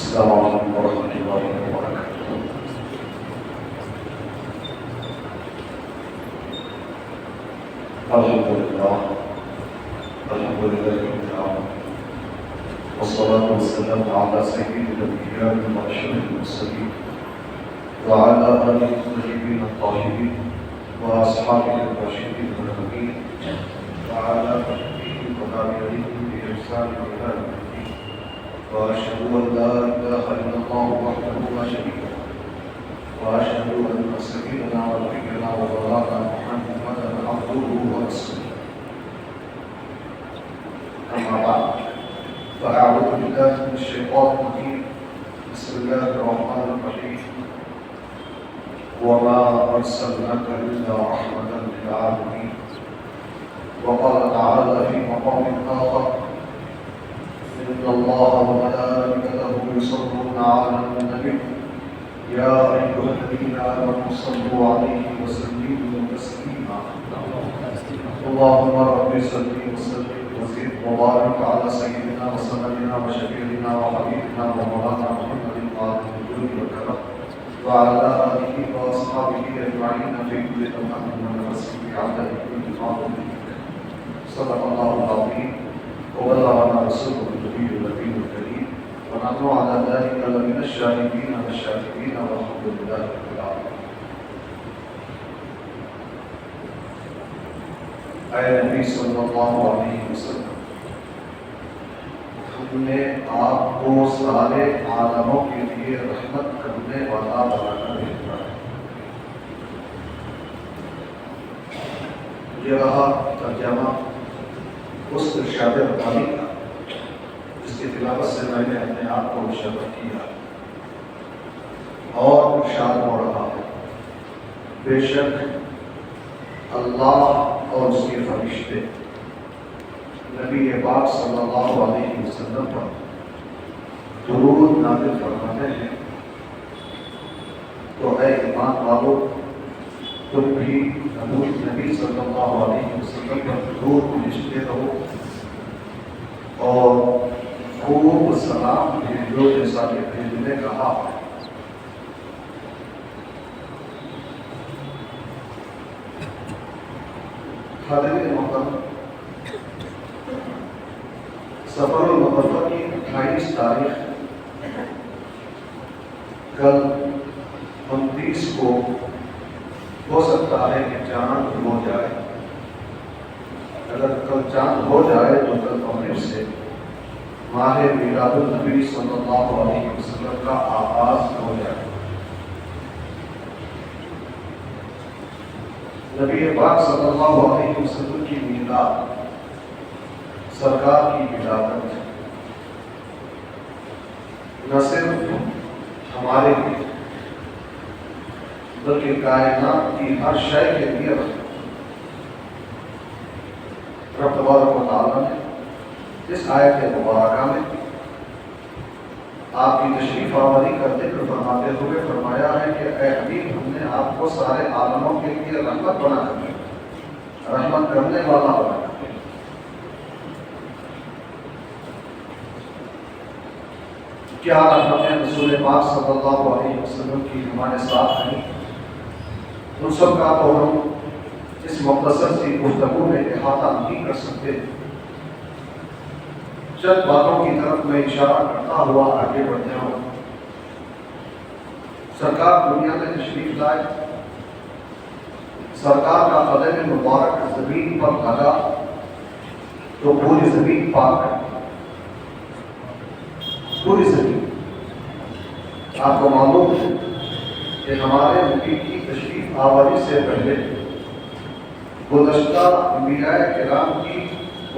السلام علیکم ورحمۃ اللہ وبرکاتہ۔ الحمد للہ رب العالمین والصلاة والسلام علی سید الانبیاء واشرف المرسلین وعلی آلہ الطیبین الطاہرین واصحابہ الراشدین المہدیین وعلی تابعین وتابعیہم بإحسان إلی یوم الدین وأشهد أن لا إله إلا الله وحده لا شريك له وأشهد أن سيدنا ونبينا ومولانا محمدا عبده ورسوله أما بعد فأعوذ بالله من الشيطان الرجيم بسم الله الرحمن الرحيم وما أرسلناك إلا رحمة للعالمين وقال تعالى في مقام آخر إن الله وملائكته يصلون على النبي يا أيها الذين آمنوا صلوا عليه وسلموا تسليما اللهم رب صل وسلم وزد وبارك على سيدنا وسندنا وشفيعنا وحبيبنا ومولانا محمد وعلى الجود والكرم وعلى آله وأصحابه أجمعين في كل لمحة ونفس بعدد كل معلوم صدق الله العظيم وبلغنا رسوله النبي النبي الكريم ونحن على ذلك لمن الشاهدين والشاكرين والحمد لله رب العالمين۔ اے نبی صلی اللہ علیہ وسلم، ہم نے آپ کو سارے عالموں کے لیے رحمت کرنے والا بنا کر بھیجا ہے۔ یہ رہا ترجمہ اس ارشاد ربانی کا جس کی تلاوت سے میں نے اپنے آپ کو مشرف کیا، اور ارشاد ہو رہا ہے بے شک اللہ اور اس کے فرشتے نبی پاک صلی اللہ علیہ وسلم پر درود نازل فرماتے ہیں، تو اے ایمان والو تم بھی نبی صلی اللہ علیہ وسلم پر درود بھیجتے رہو اور خوب سلام بھیجو جیسا کہ بھیجنے کہا۔ حاضرین محترم، سفر المظفر کی 28 تاریخ کل 29 کو ہو سکتا ہے کہ چاند ہو جائے۔ اگر کل چاند ہو جائے تو کل مغرب سے ماہ میلاد النبی صلی اللہ علیہ وسلم کا آغاز ہو جائے۔ نبی پاک صلی اللہ علیہ وسلم کی میلاد سرکار کی ولادت نہ صرف ہمارے لیے بلکہ کائنات کی ہر شے کے لیے رب تبارک و تعالیٰ نے اس آیت مبارکہ میں آپ کی تشریف آوری کا ذکر فرماتے ہوئے فرمایا ہے کہ اے حبیب، ہم نے آپ کو سارے عالموں کے لیے رحمت بنا کر دیا، رحمت کرنے والا بنا کر دیا۔ کیا رحمتیں رسول پاک صلی اللہ علیہ وسلم کی ہمارے ساتھ ہیں، ان سب کا تو ہم اس مختصر سی گفتگو میں احاطہ نہیں کر سکتے۔ چند باتوں کی طرف میں اشارہ کرتا ہوا آگے بڑھتے ہوں۔ سرکار دنیا میں تشریف لائے، سرکار کا قدم مبارک زمین پر لگا تو پوری زمین پاک ہے، پوری زمین۔ آپ کو معلوم ہے کہ ہمارے نبی کی تشریف آوری سے پہلے گزشتہ انبیاء کرام کی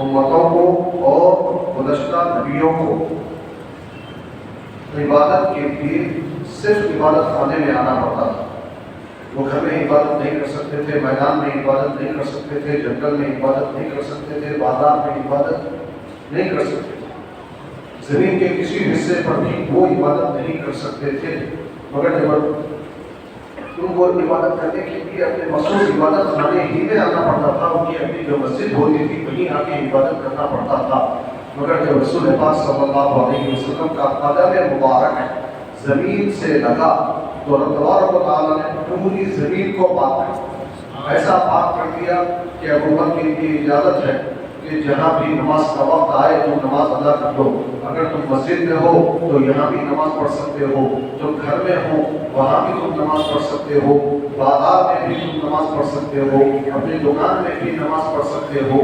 امتوں کو اور گزشتہ نبیوں کو عبادت کے لیے صرف عبادت خانے میں آنا پڑتا تھا۔ وہ گھر میں عبادت نہیں کر سکتے تھے، میدان میں عبادت نہیں کر سکتے تھے، جنگل میں عبادت نہیں کر سکتے تھے، بازار میں عبادت نہیں کر سکتے تھے، زمین کے کسی حصے پر بھی وہ عبادت نہیں کر سکتے تھے، مگر جب ان کو عبادت کرنے کے لیے اپنے مخصوص عبادت خانے ہی میں آنا پڑتا تھا، ان کی اپنی جو مسجد ہوتی تھی وہیں آ کے عبادت کرنا پڑتا تھا، مگر جب رسول پاک صلی اللہ علیہ وسلم کا قدم مبارک زمین سے لگا تو رب تبارک و تعالیٰ نے پوری زمین کو پاک کر ایسا پاک کر دیا کہ ابو بکر کی اجازت ہے کہ جہاں بھی نماز کا وقت آئے تو نماز ادا کر دو. اگر تم مسجد میں ہو تو یہاں بھی نماز پڑھ سکتے ہو, تم گھر میں ہو وہاں بھی تم نماز پڑھ سکتے ہو, بازار میں بھی تم نماز پڑھ سکتے ہو, اپنی دکان میں بھی نماز پڑھ سکتے ہو,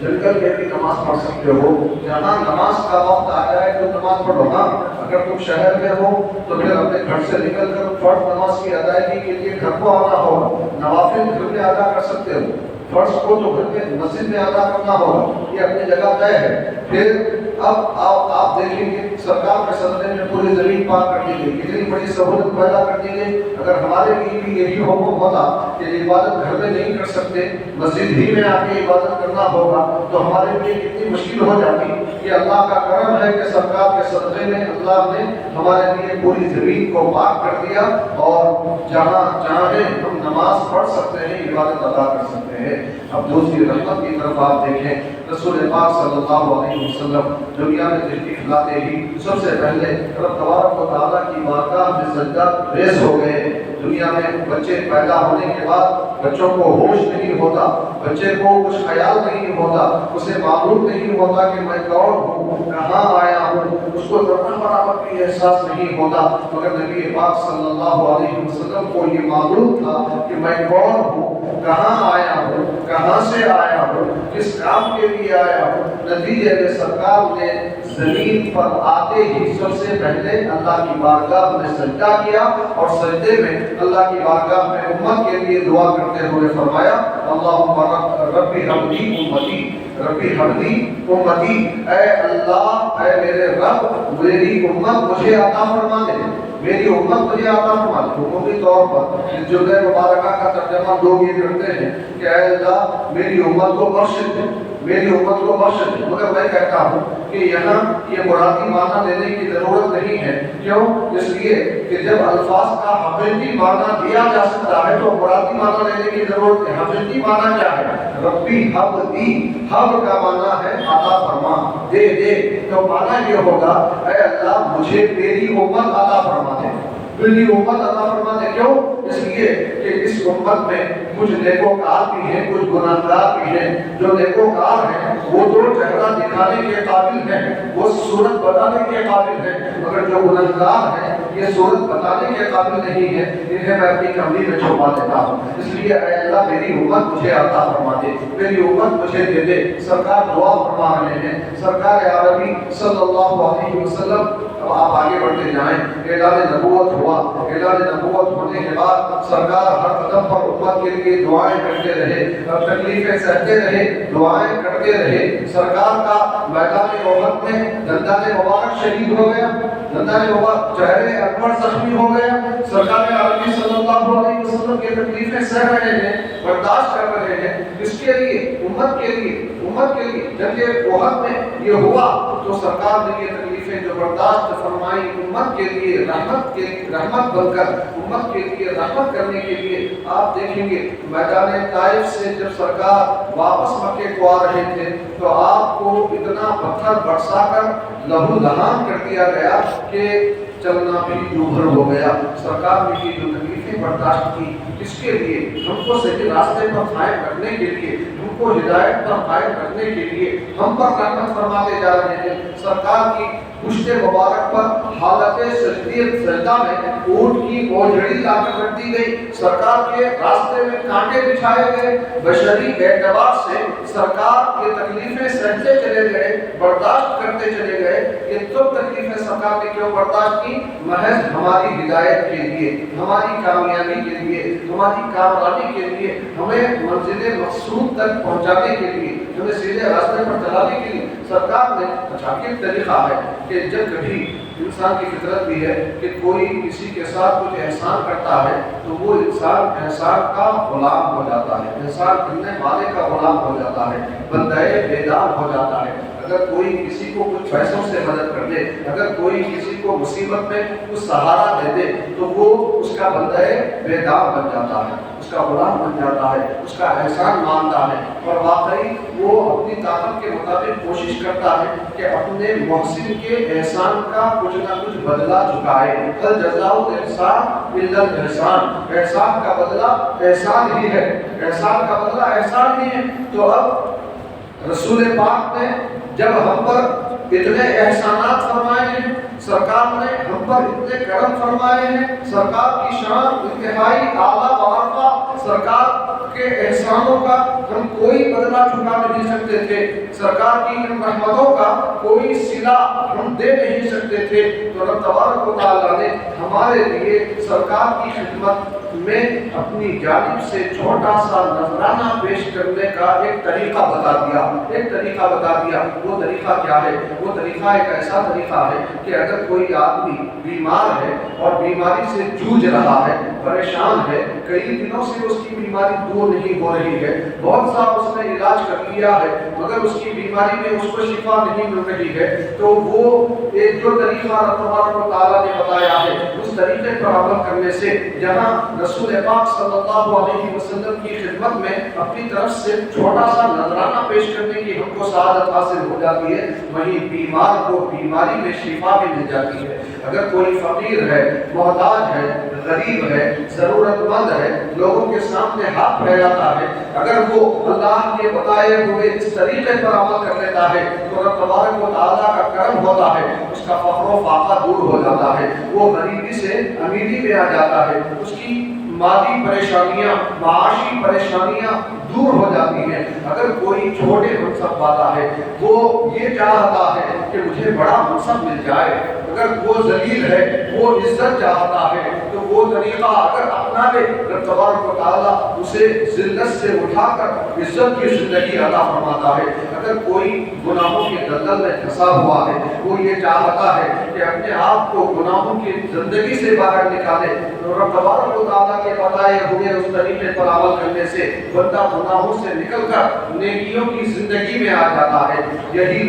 جنگل میں بھی نماز پڑھ سکتے ہو. جہاں نماز کا وقت آ جائے تو نماز پڑھو. ہاں اگر تم شہر میں ہو تو پھر اپنے گھر سے نکل کر فرض نماز کی ادائیگی کے لیے گھر کو آنا ہوگا. نوافل گھر میں ادا کر سکتے ہو, فرض کو تو گھر میں مسجد میں ادا کرنا ہوگا, یہ اپنی جگہ طے ہے. پھر اب آپ دیکھیں گے سرکار کے صدقے میں پوری زمین پاک کر دی گئی, کتنی بڑی سہولت پیدا کر دی گئی. اگر ہمارے لیے بھی یہی حکم ہوتا کہ عبادت گھر میں نہیں کر سکتے, مسجد ہی میں آ کے عبادت کرنا ہوگا, تو ہمارے لیے کتنی مشکل ہو جاتی. یہ اللہ کا کرم ہے کہ سرکار کے صدقے میں اللہ نے ہمارے لیے پوری زمین کو پاک کر دیا, اور جہاں چاہیں ہم نماز پڑھ سکتے ہیں, عبادت ادا کر سکتے ہیں. اب دوسری رحمت کی طرف آپ دیکھیں, رسول پاک صلی اللہ علیہ وسلم دنیا میں تشریف لاتے ہی سب سے پہلے رب تبارک و تعالیٰ کی بارگاہ میں سجدہ ریز ہو گئے. دنیا میں بچے پیدا ہونے کے بعد بچوں کو ہوش نہیں ہوتا, بچے کو کچھ خیال نہیں ہوتا, اسے معلوم نہیں ہوتا کہ میں کون ہوں, کہاں آیا ہوں, اس کو ذرہ برابر بھی احساس نہیں ہوتا. مگر نبی پاک صلی اللہ علیہ وسلم کو یہ معلوم تھا کہ میں کون ہوں, کہاں آیا ہوں, کہاں سے آیا ہوں, کس کام کے لیے آیا ہوں. نتیجے میں سرکار نے زمین پر آتے ہی سب سے پہلے اللہ کی بارگاہ میں سجدہ کیا, اور سجدے میں اللہ کی بارگاہ میں امت کے لیے دعا کرتے ہوئے فرمایا, اللہم ربی حبلی امتی, ربی حبلی امتی, اے اللہ اے میرے رب میری امت مجھے عطا فرما دے, میری امت مجھے عطا فرما دے. عمومی طور پر اس جملے مبارکہ کا ترجمہ لوگ یہ کرتے ہیں کہ اے اللہ میری امت کو بخش دے, میری امت کو بخش دے. مگر میں کہتا ہوں کہ یہاں یہ مرادی معنی لینے کی ضرورت نہیں ہے. کیوں؟ اس لیے کہ جب الفاظ کا حقیقی معنی دیا جا سکتا ہے تو مرادی معنی لینے کی ضرورت ہے. حقیقی معنی کیا ہے؟ ربی حب دی, حب کا معنی ہے عطا فرما, دے دے. تو معنی یہ ہوگا اے اللہ مجھے میری امت عطا فرما دے, میری امت عطا فرما دے. کیوں؟ اس لیے کہ اس امت میں کچھ نیکوکار بھی ہیں, کچھ گناہگار بھی ہیں. جو نیکوکار ہیں وہ تو چہرہ دکھانے کے قابل ہیں, وہ صورت بتانے کے قابل ہیں, مگر جو گناہگار ہیں یہ صورت بتانے کے قابل نہیں ہے, انہیں میں اپنی کمری میں چھپا دیتا ہوں. اس لیے اے اللہ میری امت مجھے عطا فرما دے, میری امت مجھے دے دے. سرکار دعا فرما رہے ہیں, سرکار عربی صلی اللہ علیہ وسلم. اب آپ آگے بڑھتے جائیں, اعلان نبوت ہوا, اعلان نبوت ہونے کے بعد سرکار ہر قدم پر امت کے لیے دعائیں کرتے رہے, تکلیفیں سہتے رہے, دعائیں کرتے رہے. سرکار کا میدان احد میں دندان مبارک شہید ہو گیا, دندان مبارک چہرے اکبر زخمی ہو گیا. سرکار عربی صلی اللہ علیہ وسلم کی تکلیفیں سہ رہے ہیں, برداشت کر رہے ہیں. اس کے لیے امت کے لیے, امت کے لیے جب احد میں یہ ہوا تو سرکار نے یہ تکلیفیں جو برداشت فرمائی امت کے لیے رحمت بن کر, امت کے لیے رحمت کرنے کے لیے. آپ دیکھیں گے میدان طائف سے جب سرکار واپس مکے کو آ رہے تھے تو آپ کو اتنا پتھر برسا کر لہو لہان کر دیا گیا کہ چلنا بھی دوبھر ہو گیا. سرکار نے یہ جو تکلیفیں برداشت کی, اس کے لیے ہم کو صحیح راستے پر قائم رکھنے کے لیے, ہم کو ہدایت پر قائم رکھنے کے لیے ہم پر رحمت فرماتے جا رہے ہیں. سرکار کی پشت مبارک پر حالت سجدہ میں اونٹ کی اوجڑی لا کر رکھ دی گئی. سرکار کے راستے میں کانٹے بچھائے گئے. بشری اعتبار سے سرکار یہ تکلیفیں سہتے چلے گئے, برداشت کرتے چلے گئے. یہ سب تکلیفیں سرکار نے کیوں برداشت کی؟ محض ہماری ہدایت کے لیے, ہماری کامیابی کے لیے, ہماری کامرانی کے لیے, ہمیں منزل مقصود تک پہنچانے کے لیے, ہمیں سیدھے راستے پر چلانے کے لیے. سرکار نے اچھا طریقہ ہے کہ جب کبھی انسان کی فطرت بھی ہے کہ کوئی کسی کے ساتھ کچھ احسان کرتا ہے تو وہ انسان احسان کا غلام ہو جاتا ہے, احسان کرنے والے کا غلام ہو جاتا ہے, بندہ بیدار ہو جاتا ہے. اگر کوئی کسی کو کچھ پیسوں سے مدد کر دے، اگر کوئی کسی کو مصیبت میں کچھ سہارا دے دے تو وہ اس کا بندہ بیدار بن جاتا ہے، اس کا غلام بن جاتا ہے، اس کا احسان مانتا ہے، اور واقعی وہ اپنی طاقت کے مطابق کوشش کرتا ہے کہ اپنے محسن کے احسان کا کچھ نہ کچھ بدلہ چکائے۔ ہل جزاء الاحسان الا الاحسان، احسان کا بدلہ احسان ہی ہے، احسان کا بدلہ احسان ہی ہے۔ تو اب رسول پاک نے جب ہم پر اتنے احسانات فرمائے ہیں، سرکار نے ہم پر اتنے کرم فرمائے ہیں، سرکار کی شان انتہائی اعلیٰ وارفع، سرکار کے احسانوں کا ہم کوئی بدلہ چکا نہیں سکتے تھے، سرکار کی ان رحمتوں کا کوئی صلہ ہم دے نہیں سکتے تھے، تو رب تبارک و تعالیٰ نے ہمارے لیے سرکار کی خدمت میں اپنی جانب سے چھوٹا سا نذرانہ پیش کرنے کا ایک طریقہ بتا دیا، ایک طریقہ بتا دیا۔ وہ طریقہ کیا ہے؟ وہ طریقہ ایک ایسا طریقہ ہے کہ اگر کوئی آدمی بیمار ہے اور بیماری سے جوجھ رہا ہے، پریشان ہے، کئی دنوں سے اس کی بیماری دور نہیں ہو رہی ہے، بہت سا اس نے علاج کر لیا ہے مگر اس کی بیماری میں اس کو شفا نہیں مل رہی ہے، تو وہ ایک جو طریقہ رب تبارک و تعالیٰ نے بتایا ہے اس طریقے پر عمل کرنے سے جہاں رسول پاک صلی اللہ علیہ وسلم کی خدمت میں اپنی طرف سے چھوٹا سا نذرانہ پیش کرنے کی ہم کو سعادت حاصل ہو جاتی ہے، وہیں بیمار کو بیماری میں شفا بھی مل جاتی ہے۔ اگر کوئی فقیر ہے، محتاج ہے، غریب ہے، ضرورت مند ہے، لوگوں کے سامنے ہاتھ پھیلاتا ہے، اگر وہ اللہ کے بتائے ہوئے اس طریقے پر عمل کر لیتا ہے تو رب تبارک و تعالیٰ کا کرم ہوتا ہے، اس کا فقر و فاقہ دور ہو جاتا ہے، وہ غریبی سے امیری میں آ جاتا ہے، اس کی مالی پریشانیاں، معاشی پریشانیاں دور ہو جاتی ہیں۔ اگر کوئی چھوٹے منصب والا ہے، وہ یہ چاہتا ہے کہ مجھے بڑا منصب مل جائے، اگر وہ ذلیل ہے، وہ عزت چاہتا ہے، تو وہ طریقہ اگر اپنا لے رب تبارک و تعالیٰ اسے ذلت سے اٹھا کر عزت کی زندگی عطا فرماتا ہے۔ اگر کوئی گناہوں کے دلدل میں پھنسا ہوا ہے، وہ یہ چاہتا ہے کہ اپنے آپ کو گناہوں کی زندگی سے باہر نکالے، تو رب تبارک و تعالیٰ کے بتائے ہوئے اس طریقے پر عمل کرنے سے بندہ گناہوں سے نکل کر نیکیوں کی زندگی میں آ جاتا ہے۔ یہی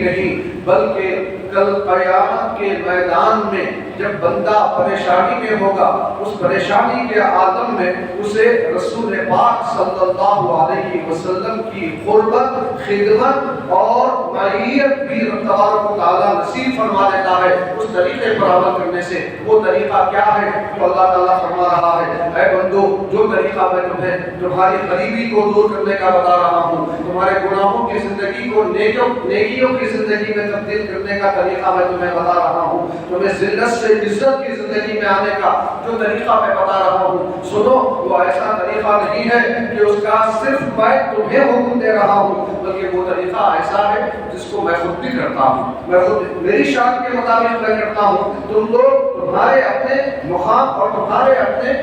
نہیں بلکہ کل قیامت کے میدان میں جب بندہ پریشانی میں ہوگا، اس پریشانی کے عالم میں اسے رسول پاک صلی اللہ علیہ وسلم کی قربت، خدمت اور معیت بھی رب تبارک و تعالیٰ نصیب فرما دیتا ہے اس طریقے پر عمل کرنے سے۔ وہ طریقہ کیا ہے؟ تو اللہ تعالیٰ فرما رہا ہے، اے بندو، جو طریقہ میں تمہیں تمہاری غریبی کو دور کرنے کا بتا رہا ہوں، تمہارے گناہوں کی زندگی کو نیکیوں کی زندگی میں تبدیل کرنے کا طریقہ میں تمہیں بتا رہا ہوں، تمہیں ذلت سے عزت کی زندگی میں آنے کا جو طریقہ میں بتا رہا ہوں، سنو، وہ ایسا طریقہ نہیں ہے کہ اس کا صرف میں تمہیں حکم دے رہا ہوں، بلکہ وہ طریقہ ایسا ہے جس کو میں خود بھی کرتا ہوں، میں خود میری شان کے مطابق میں کرتا ہوں۔ تم لوگ تمہارے اپنے مقام اور تمہارے اپنے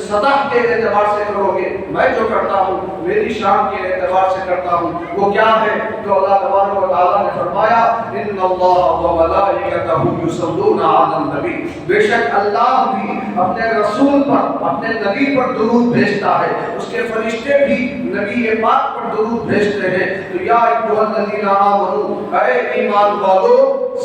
سطح کے اعتبار سے کرو گے، میں جو کرتا ہوں میری شان کے اعتبار سے کرتا ہوں۔ وہ کیا ہے؟ تو اللہ تبارک و تعالیٰ نے فرمایا، ان اللہ و ملائکتہ یصلون علی النبی، بے شک اللہ بھی اپنے رسول پر، اپنے نبی پر درود بھیجتا ہے، اس کے فرشتے بھی نبی پاک پر درود بھیجتے ہیں۔ تو یا ایھا الذین آمنوا، اے ایمان والو،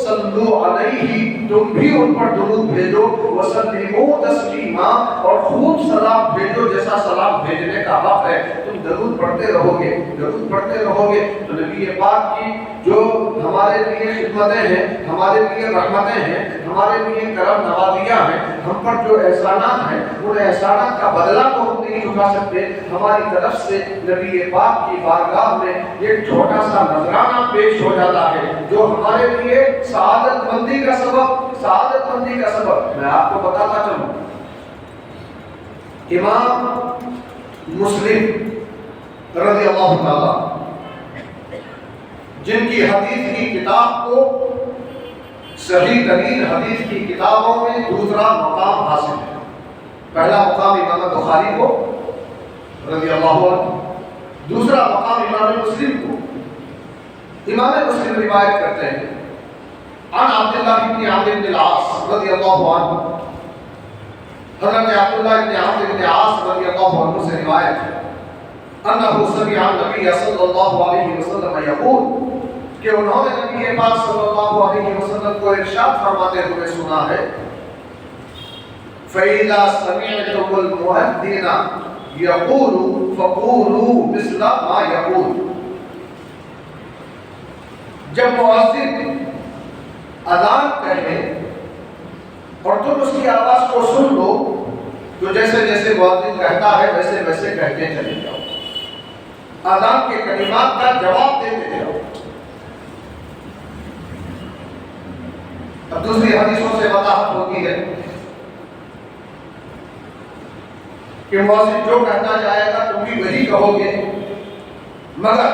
صلو علیہ، تم بھی ان پر درود بھیجو، وسلموا تسلیما، اور خوب سلام بھیجو جیسا سلام بھیجنے کا حق ہے۔ تم درود پڑھتے رہو گے، درود پڑھتے رہو گے تو نبی پاک کی جو ہمارے لیے خدمتیں ہیں، ہمارے لیے رحمتیں ہیں، ہمارے لیے کرم نوازیاں ہیں، ہم پر جو احسانات ہیں، ان احسانات کا بدلہ تو ہم نہیں چکا سکتے، ہماری طرف سے نبی پاک کی بارگاہ میں ایک چھوٹا سا نذرانہ پیش ہو جاتا ہے جو ہمارے لیے سعادت مندی کا سبب۔ میں آپ کو بتاتا چلوں، امام مسلم رضی اللہ تعالیٰ جن کی حدیث کی کتاب کو صحیح ترین حدیث کی کتابوں میں دوسرا مقام حاصل ہے۔ پہلا مقام امام بخاری کو رضی اللہ عنہ، دوسرا مقام امام مسلم کو۔ امام مسلم روایت کرتے ہیں عن عبداللہ بن عامر بن العاص رضی اللہ عنہ، حضرت عبداللہ بن عامر بن العاص رضی اللہ عنہ سے روایت ہے، انہ سمع النبی صلی اللہ علیہ وسلم یقول، کہ انہوں نے نبی پاک صلی اللہ علیہ وسلم کو ارشاد فرماتے ہوئے سنا ہے فَإِذَا سَمِعْتُمُ الْمُؤَذِّنَ يَقُولُ فَقُولُوا مِثْلَ مَا يَقُولُ، جب مؤذن اذان کہے اور تم اس کی آواز کو سن لو تو جیسے جیسے مؤذن کہتا ہے ویسے ویسے کہتے چلے جاؤ، اذان کے کلمات کا جواب دیتے جاؤ۔ اب دوسری حدیثوں سے وضاحت ہوتی ہے کہ مؤذن جو کہتا جائے گا تم بھی وہی کہو گے، مگر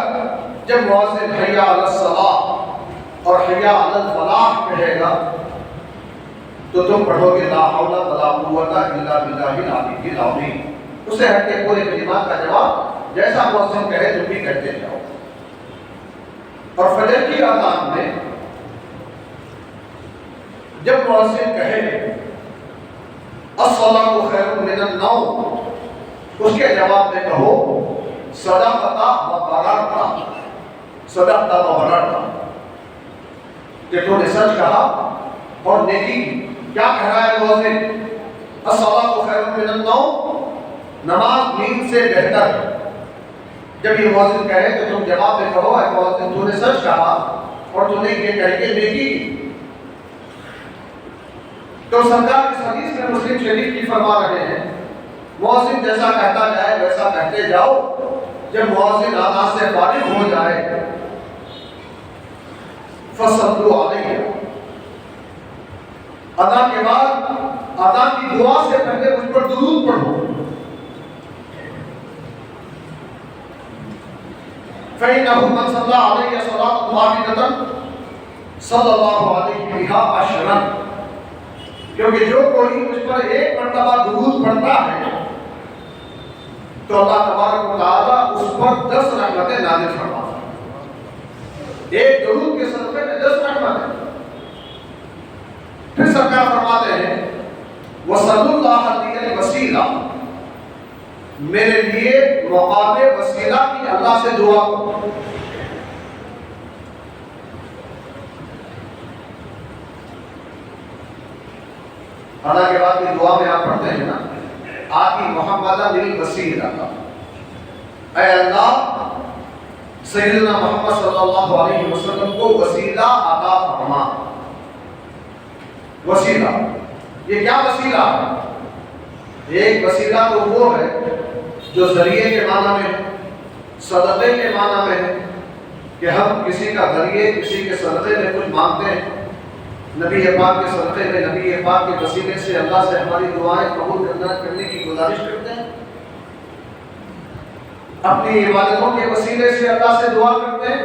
جب مؤذن حی علی الصلاۃ اور حی علی الفلاح کہے گا تو تم پڑھو گے لا حول ولا قوت الا باللہ العلی العظیم، اسے ہٹ کے پورے کلمات کا جواب جیسا مؤذن کہے تم بھی کہتے جاؤ۔ اور فجر کی اذان میں جب مؤذن کہے الصلاۃ خیر من النوم، اس کے جواب میں کہو صدقت و بررت، صدقت و بررت، کہ تو نے سچ کہا اور نیکی کی۔ کیا کہہ رہا ہے مؤذن؟ الصلاۃ خیر من النوم، نماز نیند سے بہتر ہے۔ جب یہ مؤذن کہے تو تم جواب میں کہو اے مؤذن تو نے سچ کہا اور تو نے یہ کہہ کے نیکی کی۔ تو سرکار اس حدیث میں مسلم شریف کی فرما رہے ہیں مؤذن جیسا کہتا جائے ویسا کہتے جاؤ، جب مؤذن اذان سے فارغ ہو جائے فصلوا علیہ، اذان کے بعد اذان کی دعا سے پہلے مجھ پر درود پڑھو۔ فإنه من صلى عليه صلاة واحدة صلى الله عليه بها عشرا، کیونکہ جو کوئی مجھ پر ایک مرتبہ درود پڑھتا ہے تو اللہ تبارک و تعالیٰ اس پر 10 رحمتیں نازل فرماتا ہے، ایک درود کے صدقے میں 10 رحمتیں۔ پھر سرکار فرماتے ہیں وَصَلُّ اللَّهَ لِيَ الْوَسِيلَةَ، میرے لیے مقام وسیلہ کی اللہ سے دعا کرو۔ اللہ کے بعد کی دعا میں آپ پڑھتے ہیں نا آتی محمد للوسیلہ، اے اللہ سیدنا محمد صلی اللہ علیہ وسلم کو وسیلہ عطا فرما۔ وسیلہ یہ کیا وسیلہ ہے؟ ایک وسیلہ تو وہ ہے جو ذریعے کے معنی میں ہے، صدقے کے معنی میں ہے کہ ہم کسی کا ذریعے کسی کے صدقے میں کچھ مانگتے ہیں، نبی پاک کے صدقے میں نبی پاک کے وسیلے سے اللہ سے ہماری دعائیں قبول کرنے کی گزارش کرتے ہیں، اپنی عبادتوں کے وسیلے سے اللہ سے دعا کرتے ہیں۔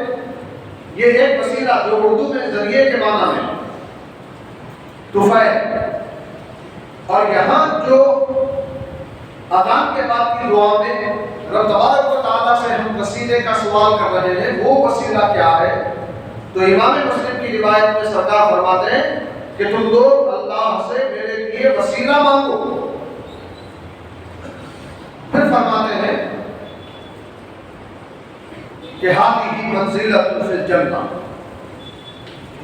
یہ ایک وسیلہ جو اردو میں ذریعے کے معنی میں طفیل، اور یہاں جو اذان کے بعد کی دعا میں رب تبارک و تعالیٰ سے ہم وسیلے کا سوال کر رہے ہیں، وہ وسیلہ کیا ہے؟ تو امام مسلم کی روایت میں سرکار فرماتے ہیں کہ تم لوگ اللہ سے میرے لیے وسیلہ مانگو۔ پھر فرماتے ہیں کہ ہذہ منزلۃ فی الجنہ،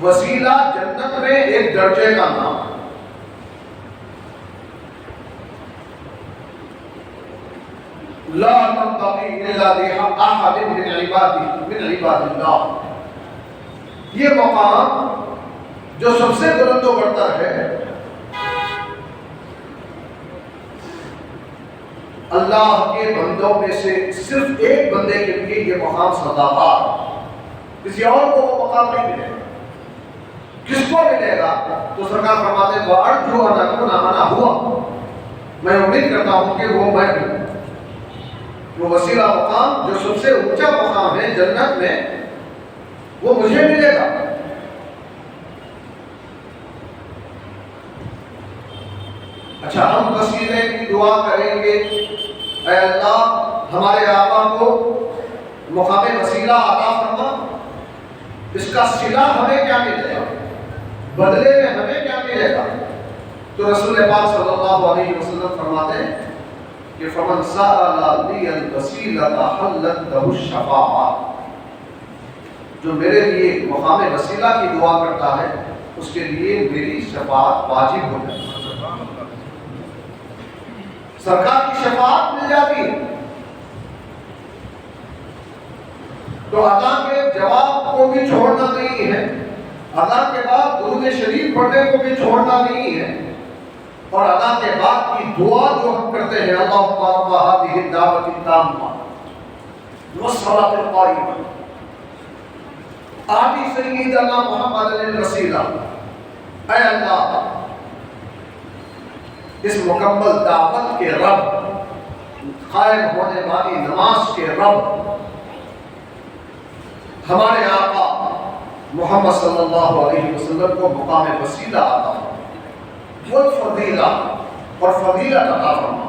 وسیلہ جنت میں ایک درجے کا نام ہے۔ لا تنطقی الا باحد من عباد اللہ، یہ مقام جو سب سے بلند و برتر ہے، اللہ کے بندوں میں سے صرف ایک بندے کے لیے یہ مقام سزاوار، کسی اور کو وہ مقام نہیں ملے گا۔ کس کو ملے گا؟ تو سرکار فرماتے ہیں وَأَرْجُو أَنْ أَكُونَ أَنَا هُوَ، میں امید کرتا ہوں کہ وہ میں ہوں۔ وہ وسیلہ مقام جو سب سے اونچا مقام ہے جنت میں، وہ مجھے ملے گا۔ اچھا، ہم وسیلے کی دعا کریں گے اے اللہ ہمارے آقا کو مقام وسیلہ عطا فرما، اس کا صلہ ہمیں کیا ملے گا؟ بدلے میں ہمیں کیا ملے گا؟ تو رسول پاک صلی اللہ علیہ وسلم فرماتے ہیں کہ فمن سأل لی الوسیلۃ حلت لہ الشفاعۃ، جو میرے لیے مقام وسیلہ کی دعا کرتا ہے اس کے لیے میری شفاعت واجب ہو جاتی ہے، سرکار کی شفاعت مل جاتی ہے۔ تو اذان کے جواب کو بھی چھوڑنا نہیں ہے، اذان کے بعد درود شریف پڑھنے کو بھی چھوڑنا نہیں ہے، اور اذان کے بعد کی دعا جو ہم کرتے ہیں اللہم رب هذه الدعوة التامة والصلاة القائمة آتی سیدنا محمد الوسیلہ، اے اللہ اس مکمل دعوت کے رب، قائم ہونے والی نماز کے رب، ہمارے آقا محمد صلی اللہ علیہ وسلم کو مقام وسیلہ عطا فرما، وہ فضیلہ اور فضیلت عطا فرما،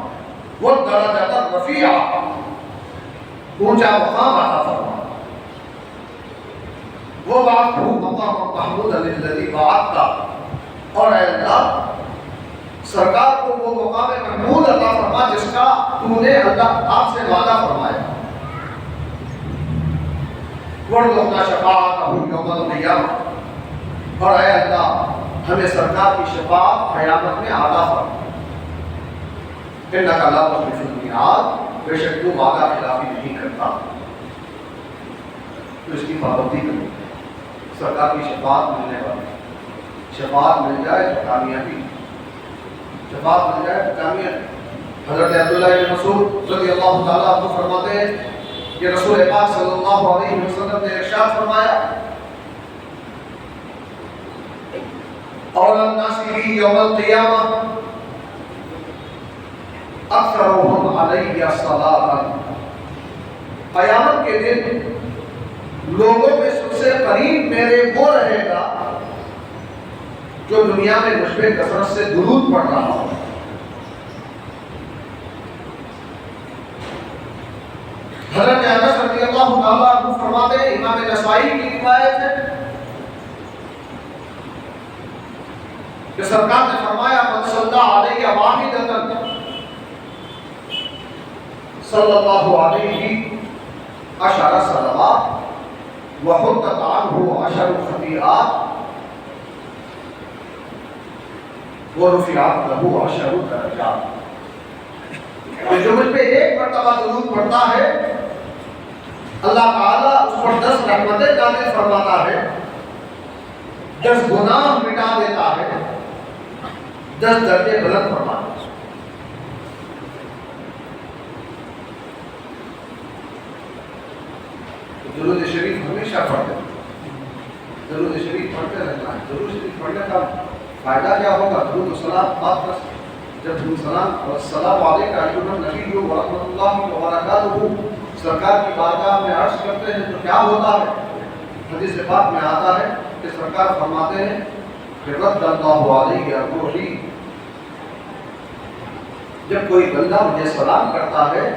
وہ درجۃ الرفیعہ اونچا مقام عطا فرما، وہ وعدہ مقام محمود الذی وعدتا، اور اے اللہ سرکار کو وہ مقام محمود عطا فرما جس کا تو نے اللہ آپ سے وعدہ فرمایا، وَرْزُقْنَا شَفَاعَتَهُ يَوْمَ الْقِيَامَةِ، اور اے اللہ ہمیں سرکار کی شفاعت قیامت میں عطا فرما، اِنَّكَ لَا تُخْلِفُ الْمِیعَادَ، بے شک تو وعدہ خلافی نہیں کرتا، تو اس کی پابندی کرو، سرکار کی شفاعت ملنے والی، شفاعت مل جائے تو کامیابی، شفاعت مل جائے تو کامیابی۔ حضرت عبداللہ بن مسعود رضی اللہ تعالیٰ عنہ فرماتے ہیں کہ رسول پاک صلی اللہ علیہ وسلم نے ارشاد فرمایا اول الناس بی یوم القیامہ اکثرهم علیہ الصلاۃ، قیامت کے دن لوگوں میں سب سے قریب میرے وہ رہے گا جو دنیا میں مجھ پہ کثرت سے درود پڑھ رہا ہو۔ حضرت انس رضی اللہ تعالیٰ عنہ فرماتے ہیں، امام نسائی کی روایت ہے کہ سرکار نے فرمایا من صلی علیہ واحدۃ صلی اللہ علیہ عشر صلوات وحطت عنہ عشر خطیئات ورفعت لہ عشر درجات، جو مجھ پہ ایک مرتبہ درود پڑھتا ہے اللہ تعالیٰ اس پر 10 رحمتیں نازل فرماتا ہے، 10 گناہ مٹا دیتا ہے، 10 درجے بلند فرماتا ہے۔ درود شریف ہمیشہ پڑھتے ہیں، درود شریف پڑھتے رہنا ہے۔ درود شریف پڑھنے کا فائدہ کیا ہوگا؟ درود و سلام بات کر سکتے، جب درود سلام السلام علیکم ایھا النبی و رحمۃ اللہ وبرکاتہ سرکار کی بارگاہ میں عرض کرتے ہیں تو کیا ہوتا ہے؟ حدیث پاک میں آتا ہے کہ سرکار فرماتے ہیں کہ رد اللہ علیہ روحی، جب کوئی بندہ مجھے سلام کرتا ہے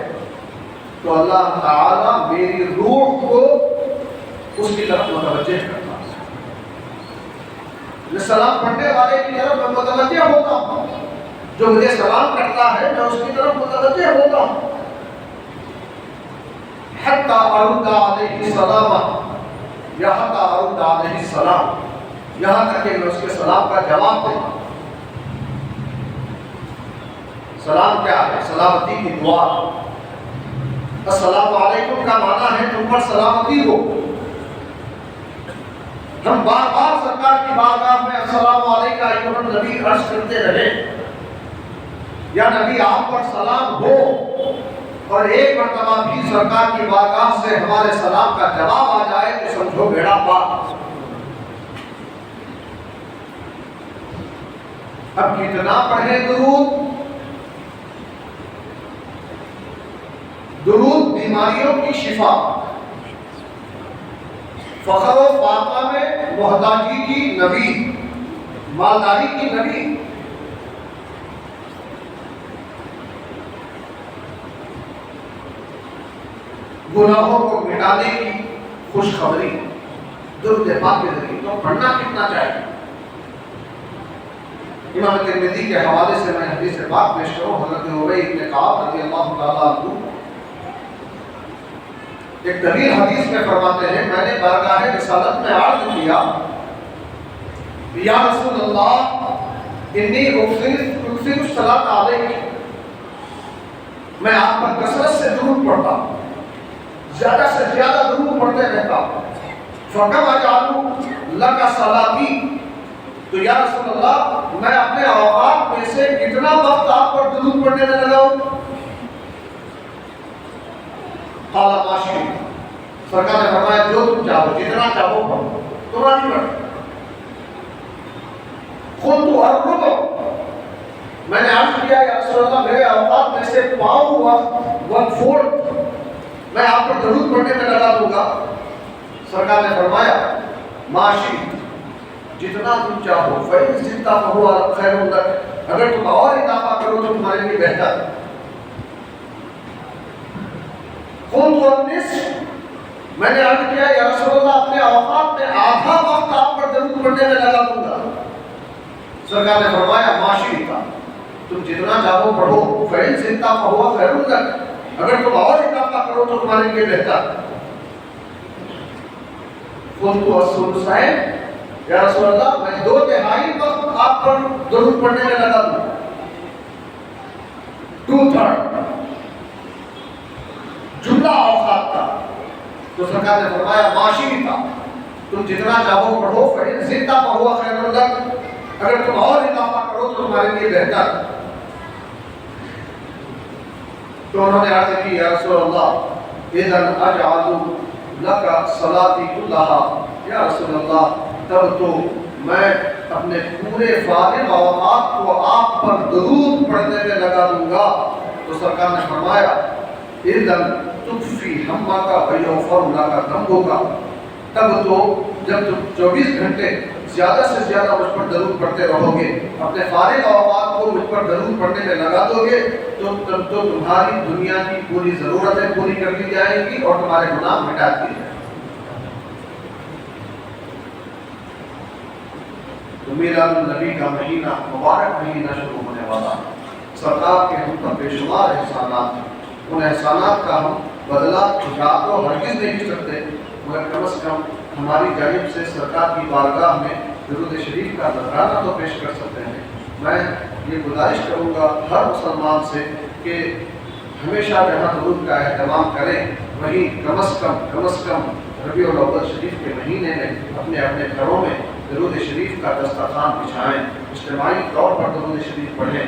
تو اللہ تعالیٰ میری روح کو اس کی طرف متوجہ کرتا ہے، میں سلام پڑھنے والے کی طرف میں متوجہ ہوتا ہوں، جو مجھے سلام کرتا ہے میں اس کی طرف متوجہ ہوتا ہوں، حتی ارد علیہ السلام، یا حتی ارد علیہ السلام، یہاں تک کہ میں اس کے سلام کا جواب دوں۔ سلام کیا ہے؟ سلامتی کی دعا۔ السلام علیکم کا معنی ہے تم پر سلامتی ہو۔ ہم بار بار سرکار کی بارگاہ میں السلام علیکم ایھا النبی عرض کرتے رہے، یا نبی آپ پر سلام ہو، اور ایک مرتبہ بھی سرکار کی بارگاہ سے ہمارے سلام کا جواب آ جائے تو سمجھو بیڑا پار۔ اب کتنا پڑھیں درود؟ درود بیماریوں کی شفا، فخر و فاقہ میں محتاجی کی نبی، مالداری کی نبی، گناہوں کو مٹانے کی خوشخبری، درود پاک کے ذریعے۔ تو پڑھنا کتنا چاہیے؟ امام ترمذی کے حوالے سے میں حدیث پاک پیش کروں، حضرت ابی بن کعب رضی اللہ تعالیٰ عنہ ایک طویل حدیث میں فرماتے ہیں میں نے بارگاہ رسالت میں عرض کیا یا رسول اللہ انی اکثر الصلاۃ علیک، میں آپ پر کثرت سے درود پڑھتا ہوں، زیادہ سے زیادہ درود پڑھتے رہتا ہوں، فکم اجعل لک صلاتی، تو یا رسول اللہ میں اپنے اوقات میں سے کتنا وقت آپ پر درود پڑھنے میں لگاؤں؟ قال ما شئت، سرکار نے فرمایا جو تم چاہو، جتنا چاہو پڑھو، تمہارا نہیں پڑھو۔ قلت الربع، میں نے عرض کیا یا رسول اللہ میرے اوقات میں سے پاؤں ون فورتھ میں آپ پر درود پڑھنے میں لگا دوں گا۔ سرکار نے فرمایا ما شئت، جتنا تم چاہو، فإن زدت فهو خیر لک، اگر تم اور اضافہ کرو تو تمہارے لیے بہتر ہے۔ قلت النصف، میں نے عرض کیا یا رسول اللہ اپنے اوقات میں آدھا وقت آپ پر درود پڑھنے میں لگا دوں گا۔ سرکار نے فرمایا ما شئت، تم جتنا چاہو پڑھو، فإن زدت فهو خیر لک، اگر تم اور اضافہ کرو تو تمہارے لیے بہتر۔ قلت الثلثین، یا رسول اللہ میں 2/3 وقت آپ پر درود پڑھنے میں لگا دوں، 2/3 جملہ اوقات کا۔ تو سرکار نے فرمایا ما شئت، تم جتنا چاہو پڑھو، فإن زدت فهو خیر لک، اگر تم اور اضافہ کرو تو تمہارے لیے بہتر۔ تو انہوں نے عرض کی یا رسول اللہ اذن اجعل لک صلاتی کلھا، یا رسول اللہ تب تو میں اپنے پورے فارغ اوقات کو آپ پر درود پڑھنے میں لگا دوں گا۔ تو سرکار نے فرمایا اذن تکفی ہمک ویغفر لک ذنبک، تب تو جب تم 24 گھنٹے زیادہ سے زیادہ مجھ پر درود پڑھتے رہو گے، اپنے فارغ اوقات کو مجھ پر درود پڑھنے میں لگا دو گے، تو تب تو تمہاری دنیا کی پوری ضرورتیں پوری کر دی جائیں گی اور تمہارے گناہ مٹا دیے جائیں گے۔ تو میلاد النبی کا مہینہ، مبارک مہینہ شروع ہونے والا، سرکار کے ہم پر بے شمار احسانات ہیں، ان احسانات کا ہم بدلہ چکا تو ہرگز نہیں سکتے، مگر کم از کم ہماری جانب سے سرکار کی بارگاہ میں درود شریف کا نذرانہ تو پیش کر سکتے ہیں۔ میں یہ گزارش کروں گا ہر مسلمان سے کہ ہمیشہ جہاں درود کا اہتمام کریں، وہیں کم از کم ربیع الاول شریف کے مہینے میں اپنے اپنے گھروں میں درود شریف کا دسترخوان بچھائیں، اجتماعی طور پر درود شریف پڑھیں،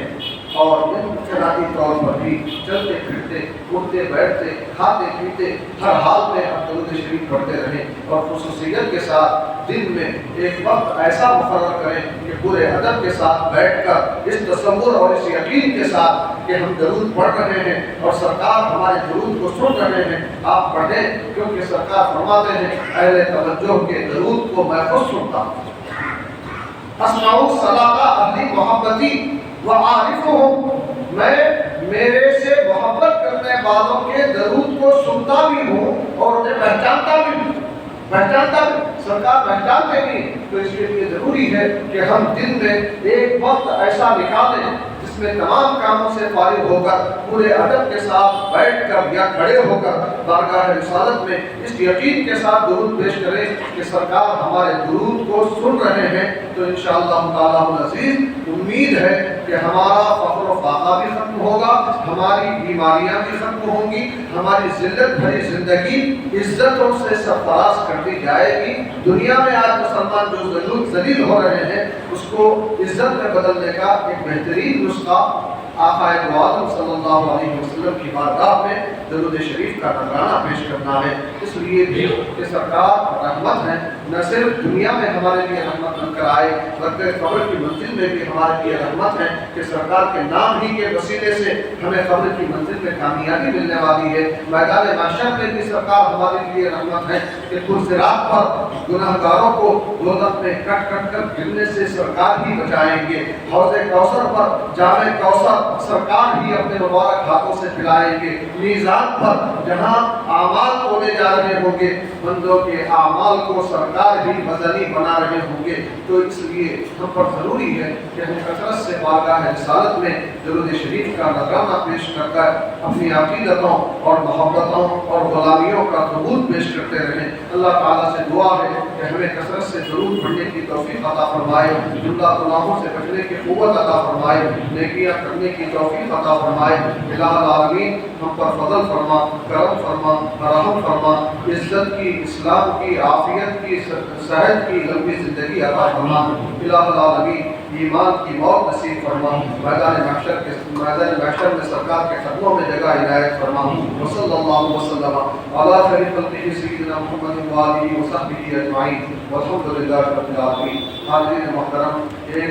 اور انفرادی طور پر بھی چلتے پھرتے، اٹھتے بیٹھتے، کھاتے پیتے، ہر حال میں آپ درود شریف پڑھتے رہیں، اور خصوصیت کے ساتھ دن میں ایک وقت ایسا مقرر کریں کہ پورے ادب کے ساتھ بیٹھ کر اس تصور اور اس یقین کے ساتھ کہ ہم درود پڑھ رہے ہیں اور سرکار ہمارے درود کو سن رہے ہیں، آپ پڑھیں، کیونکہ سرکار فرماتے ہیں اہل توجہ کے درود کو میں خود سنتا ہوں۔ اسمعوا الصلاۃ اہلی محبتی وعارفہم، میں میرے سے محبت کرنے والوں کے درود کو سنتا بھی ہوں اور انہیں پہچانتا بھی ہوں۔ سرکار پہچانتے نہیں، تو اس کے لیے ضروری ہے کہ ہم دن میں ایک وقت ایسا نکالیں جس میں تمام کاموں سے فارغ ہو کر پورے ادب کے ساتھ بیٹھ کر یا کھڑے ہو کر بارگاہ رسالت میں اس یقین کے ساتھ درود پیش کریں کہ سرکار ہمارے درود کو سن رہے ہیں، تو انشاءاللہ تعالیٰ العزیز امید ہے کہ ہمارا فقر و فاقہ بھی ختم ہوگا، ہماری بیماریاں بھی ختم ہوں گی، ہماری ذلت بھری زندگی عزتوں سے سرفراز کر دی جائے گی۔ دنیا میں آج مسلمان جو ذلیل ہو رہے ہیں، اس کو عزت میں بدلنے کا ایک بہترین نسخہ آقا دو عالم صلی اللہ علیہ وسلم کی بارگاہ میں درود شریف کا نذرانہ پیش کرنا ہے۔ اس لیے بھی کہ سرکار رحمت ہے، نہ صرف دنیا میں ہمارے لیے رحمت بن کر آئے بلکہ قبر کی منزل میں بھی ہمارے لیے رحمت ہے کہ سرکار کے نام ہی کے وسیلے سے ہمیں قبر کی منزل میں کامیابی ملنے والی ہے۔ میدان محشر میں بھی سرکار ہمارے لیے رحمت ہے کہ صراط پر گناہگاروں کو دوزخ میں کٹ کٹ کر گرنے سے سرکار ہی بچائیں گے۔ حوض کوثر پر جام کوثر سرکار ہی اپنے مبارک ہاتھوں سے پلائیں گے۔ میزان پر جہاں اعمال ہونے جا رہے ہوں گے، بندوں کے اعمال کو سرکار ہی وزنی بنا رہے ہوں گے۔ تو اس لیے ہم پر ضروری ہے کہ ہم کثرت سے بارگاہ رسالت میں درود شریف کا نذرانہ پیش کر کر اپنی عقیدتوں اور محبتوں اور غلامیوں کا ثبوت پیش کرتے رہیں۔ اللہ تعالیٰ سے دعا ہے کہ ہمیں کثرت سے درود پڑھنے کی توفیق عطا فرمائے، جملہ گناہوں سے بچنے کی قوت عطا فرمائے، نیکیاں کرنے کی توفیق عطا فرمائے۔ الہ العالمین ہم پر فضل فرما، کرم فرما، رحم فرما، عزت کی، اسلام کی، عافیت کی، صحت کی لمبی زندگی عطا فرما۔ الہ العالمین ایمان کی موت نصیب فرما، میدان محشر میں سرکار کے قدموں میں جگہ عنایت فرما۔ وصلی اللہ وسلم علی خیر خلقہ سیدنا محمد و آلہ وصحبہ اجمعین والحمد للہ رب العالمین۔ حاضرین محترم،